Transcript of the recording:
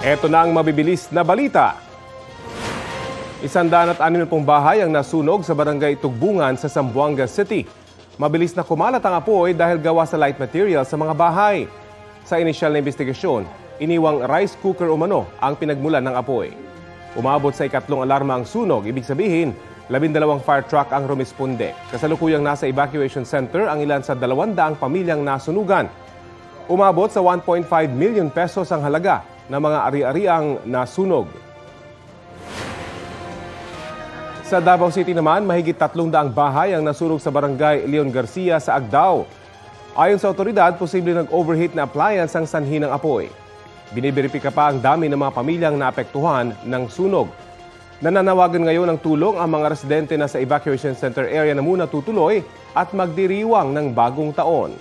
Ito na ang mabibilis na balita. 160 bahay ang nasunog sa barangay Tugbungan sa Zamboanga City. Mabilis na kumalat ang apoy dahil gawa sa light material sa mga bahay. Sa inisyal na investigasyon, iniwang rice cooker umano ang pinagmulan ng apoy. Umabot sa ikatlong alarma ang sunog, ibig sabihin, 12 fire truck ang rumisponde. Kasalukuyang nasa evacuation center ang ilan sa 200 pamilyang nasunugan. Umabot sa 1.5 million pesos ang halaga ng mga ari-ariang nasunog. Sa Davao City naman, mahigit 300 bahay ang nasunog sa barangay Leon Garcia sa Agdao. Ayon sa otoridad, posible nag-overheat na appliance ang sanhi ng apoy. Biniberipika pa ang dami ng mga pamilyang naapektuhan ng sunog. Nananawagan ngayon ng tulong ang mga residente na sa evacuation center area na muna tutuloy at magdiriwang ng bagong taon.